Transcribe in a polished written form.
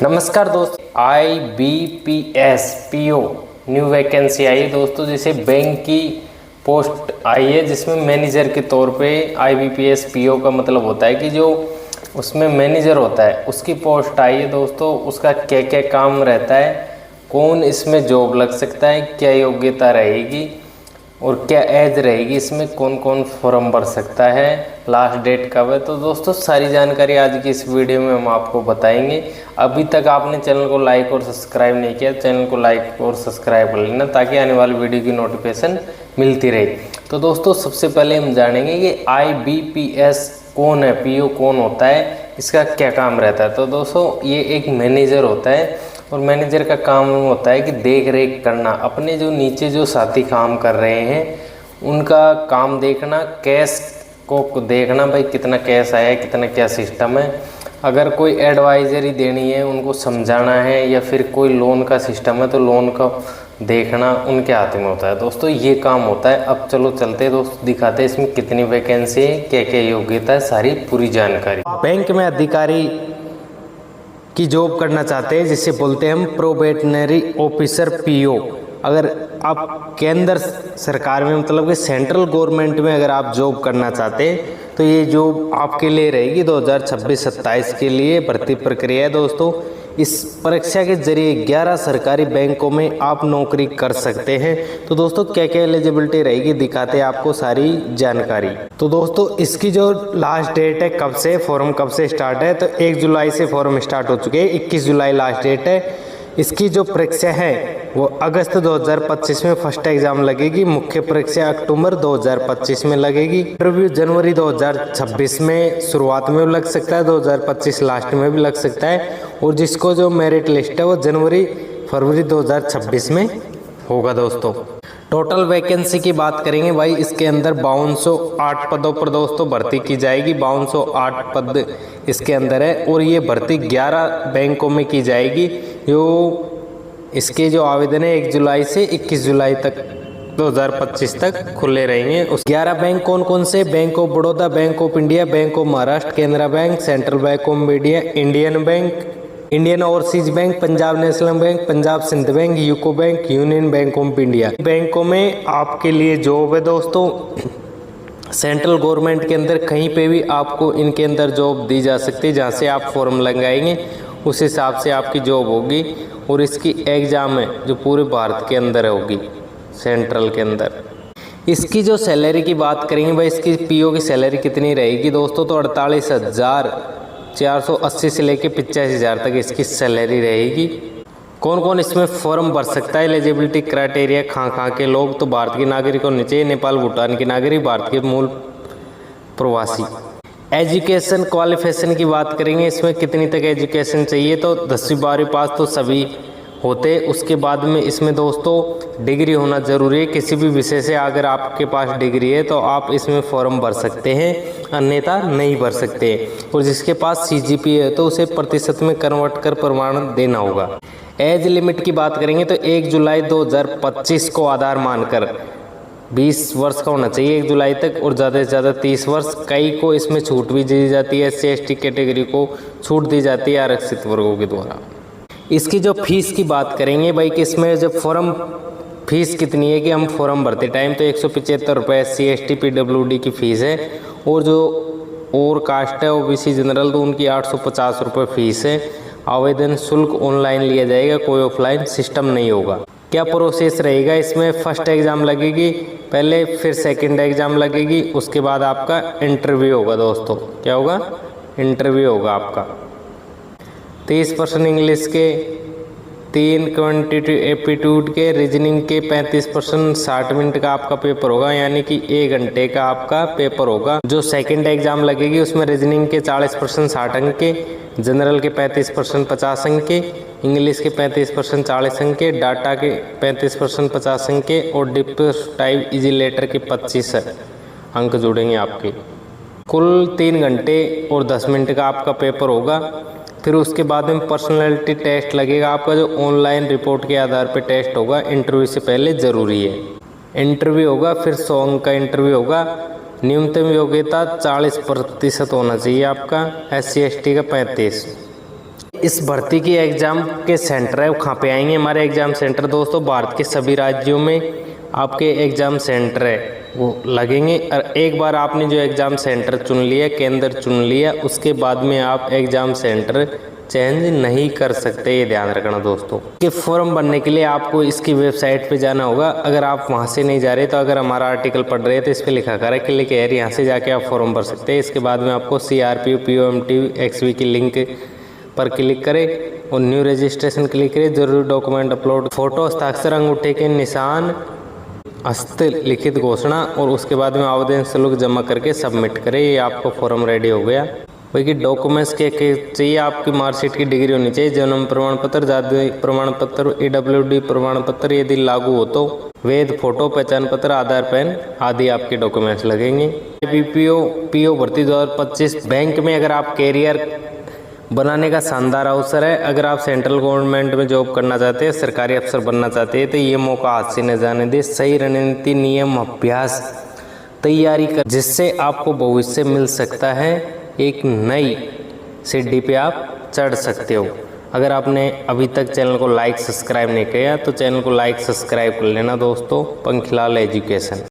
नमस्कार दोस्तों, IBPS PO new vacancy आई है दोस्तों। जैसे बैंक की पोस्ट आई है जिसमें मैनेजर के तौर पे IBPS PO का मतलब होता है कि जो उसमें मैनेजर होता है उसकी पोस्ट आई है दोस्तों। उसका क्या क्या काम रहता है, कौन इसमें जॉब लग सकता है, क्या योग्यता रहेगी और क्या एज रहेगी, इसमें कौन कौन फॉर्म भर सकता है, लास्ट डेट कब है। तो दोस्तों सारी जानकारी आज की इस वीडियो में हम आपको बताएंगे। अभी तक आपने चैनल को लाइक और सब्सक्राइब नहीं किया, चैनल को लाइक और सब्सक्राइब कर लेना ताकि आने वाली वीडियो की नोटिफिकेशन मिलती रहे। तो दोस्तों सबसे पहले हम जानेंगे कि IBPS कौन है, PO कौन होता है, इसका क्या काम रहता है। तो दोस्तों ये एक मैनेजर होता है और मैनेजर का काम होता है कि देख रेख करना, अपने जो नीचे जो साथी काम कर रहे हैं उनका काम देखना, कैश को देखना, भाई कितना कैश आया है, कितना क्या सिस्टम है। अगर कोई एडवाइजरी देनी है उनको समझाना है, या फिर कोई लोन का सिस्टम है तो लोन का देखना उनके हाथ में होता है। दोस्तों ये काम होता है। अब चलो चलते हैं दोस्तों, दिखाते हैं इसमें कितनी वैकेंसी है, क्या क्या योग्यता है, सारी पूरी जानकारी। बैंक में अधिकारी की जॉब करना चाहते हैं जिसे बोलते हैं हम प्रोबेशनरी ऑफिसर PO। अगर आप केंद्र सरकार में मतलब कि सेंट्रल गवर्नमेंट में अगर आप जॉब करना चाहते हैं तो ये जॉब आपके लिए रहेगी 2026-27 के लिए भर्ती प्रक्रिया है दोस्तों। इस परीक्षा के जरिए 11 सरकारी बैंकों में आप नौकरी कर सकते हैं। तो दोस्तों क्या क्या एलिजिबिलिटी रहेगी दिखाते हैं आपको सारी जानकारी। तो दोस्तों इसकी जो लास्ट डेट है, कब से फॉर्म कब से स्टार्ट है, तो 1 जुलाई से फॉर्म स्टार्ट हो चुके हैं, 21 जुलाई लास्ट डेट है। इसकी जो परीक्षा है वो अगस्त 2025 में फर्स्ट एग्जाम लगेगी, मुख्य परीक्षा अक्टूबर 2025 में लगेगी, इंटरव्यू जनवरी 2026 में शुरुआत में लग सकता है, 2025 लास्ट में भी लग सकता है, और जिसको जो मेरिट लिस्ट है वो फरवरी 2026 में होगा दोस्तों। टोटल वैकेंसी की बात करेंगे भाई, इसके अंदर 5208 पदों पर दोस्तों भर्ती की जाएगी। 5208 पद इसके अंदर है और ये भर्ती 11 बैंकों में की जाएगी। जो इसके जो आवेदन है 1 जुलाई से 21 जुलाई तक 2025 तक खुले रहेंगे। उस 11 बैंक कौन कौन से, bank of Baroda, bank of India, bank of Maharashtra, Canara bank, central bank of India, Indian bank, Indian overseas bank, Punjab national bank, Punjab Sind bank, UCO bank, union bank of India. बैंकों में आपके लिए जॉब है दोस्तों। सेंट्रल गवर्नमेंट के अंदर कहीं पे भी आपको इनके अंदर जॉब दी जा सकती है, जहाँ से आप फॉर्म लगाएंगे उस हिसाब से आपकी जॉब होगी। और इसकी एग्ज़ाम है जो पूरे भारत के अंदर होगी, सेंट्रल के अंदर। इसकी जो सैलरी की बात करेंगे भाई, इसकी PO की सैलरी कितनी रहेगी दोस्तों, तो 48,480 से लेके 85,000 तक इसकी सैलरी रहेगी। कौन कौन इसमें फॉर्म भर सकता है, एलिजिबिलिटी क्राइटेरिया कहाँ के लोग, तो भारत के नागरिक होने चाहिए, नेपाल भूटान के नागरिक, भारत के मूल प्रवासी। एजुकेशन क्वालिफिकेशन की बात करेंगे, इसमें कितनी तक एजुकेशन चाहिए, तो 10वीं 12वीं पास तो सभी होते। उसके बाद में इसमें दोस्तों डिग्री होना ज़रूरी है किसी भी विषय से। अगर आपके पास डिग्री है तो आप इसमें फॉर्म भर सकते हैं, अन्यथा नहीं भर सकते। और जिसके पास CGPA है तो उसे प्रतिशत में कन्वर्ट कर प्रमाण देना होगा। एज लिमिट की बात करेंगे तो 1 जुलाई 2025 को आधार मानकर 20 वर्ष का होना चाहिए 1 जुलाई तक, और ज़्यादा से ज़्यादा 30 वर्ष। कई को इसमें छूट भी दी जाती है, SC/ST कैटेगरी को छूट दी जाती है आरक्षित वर्गों के द्वारा। इसकी जो फीस की बात करेंगे भाई कि इसमें जब फॉर्म फीस कितनी है कि हम फॉर्म भरते टाइम तो 175 रुपये SC/ST PWD की फ़ीस है, और जो और कास्ट है OBC जनरल तो उनकी 850 रुपये फीस है। आवेदन शुल्क ऑनलाइन लिया जाएगा, कोई ऑफलाइन सिस्टम नहीं होगा। क्या प्रोसेस रहेगा, इसमें फर्स्ट एग्ज़ाम लगेगी पहले, फिर सेकंड एग्ज़ाम लगेगी, उसके बाद आपका इंटरव्यू होगा दोस्तों। क्या होगा, इंटरव्यू होगा आपका। 30% इंग्लिश के, 3 क्वांटिटेटिव एप्टीट्यूड के, रीजनिंग के 35%, 60 मिनट का आपका पेपर होगा, यानी कि 1 घंटे का आपका पेपर होगा। जो सेकंड एग्जाम लगेगी उसमें रीजनिंग के 40% 60 अंक के, जनरल के 35% 50 अंक के, इंग्लिश के 35% 40 अंक के, डाटा के 35% 50 अंक के, और डिस्क्रिप्टिव इजी लेटर के 25 अंक जुड़ेंगे आपके। कुल 3 घंटे और 10 मिनट का आपका पेपर होगा। फिर उसके बाद में पर्सनालिटी टेस्ट लगेगा आपका, जो ऑनलाइन रिपोर्ट के आधार पर टेस्ट होगा, इंटरव्यू से पहले ज़रूरी है। इंटरव्यू होगा, फिर 100 अंक का इंटरव्यू होगा। न्यूनतम योग्यता 40% होना चाहिए आपका, SC/ST का 35। इस भर्ती की एग्ज़ाम के सेंटर है वो कहाँ पे आएंगे हमारे एग्ज़ाम सेंटर दोस्तों, भारत के सभी राज्यों में आपके एग्ज़ाम सेंटर है वो लगेंगे। और एक बार आपने जो एग्ज़ाम सेंटर चुन लिया, केंद्र चुन लिया, उसके बाद में आप एग्ज़ाम सेंटर चेंज नहीं कर सकते, ये ध्यान रखना दोस्तों। कि फॉर्म भरने के लिए आपको इसकी वेबसाइट पे जाना होगा। अगर आप वहाँ से नहीं जा रहे तो अगर हमारा आर्टिकल पढ़ रहे हैं तो इस पर लिखा कर है क्लिक हेयर, यहाँ से जाके आप फॉर्म भर सकते हैं। इसके बाद में आपको CRPO POMT XV की लिंक पर क्लिक करें और न्यू रजिस्ट्रेशन क्लिक करें। जरूरी डॉक्यूमेंट अपलोड, फोटो, हस्ताक्षर, अंगूठे के निशान, हस्त लिखित घोषणा और उसके बाद में आवेदन शुल्क जमा करके सबमिट करें। ये आपका फॉर्म रेडी हो गया। बाकी डॉक्यूमेंट्स के चाहिए, आपकी मार्कशीट की डिग्री होनी चाहिए, जन्म प्रमाण पत्र, जाति प्रमाण पत्र, EWD प्रमाण पत्र यदि लागू हो तो, वैध फोटो, पहचान पत्र, आधार, पैन आदि आपके डॉक्यूमेंट्स लगेंगे। IBPO PO भर्ती 2025 बैंक में अगर आप कैरियर बनाने का शानदार अवसर है। अगर आप सेंट्रल गवर्नमेंट में जॉब करना चाहते हैं, सरकारी अफसर बनना चाहते हैं तो ये मौका हाथ से न जाने दे। सही रणनीति, नियम, अभ्यास तैयारी कर, जिससे आपको भविष्य मिल सकता है, एक नई सीढ़ी पे आप चढ़ सकते हो। अगर आपने अभी तक चैनल को लाइक सब्सक्राइब नहीं किया तो चैनल को लाइक सब्सक्राइब कर लेना दोस्तों। पंखीलाल एजुकेशन।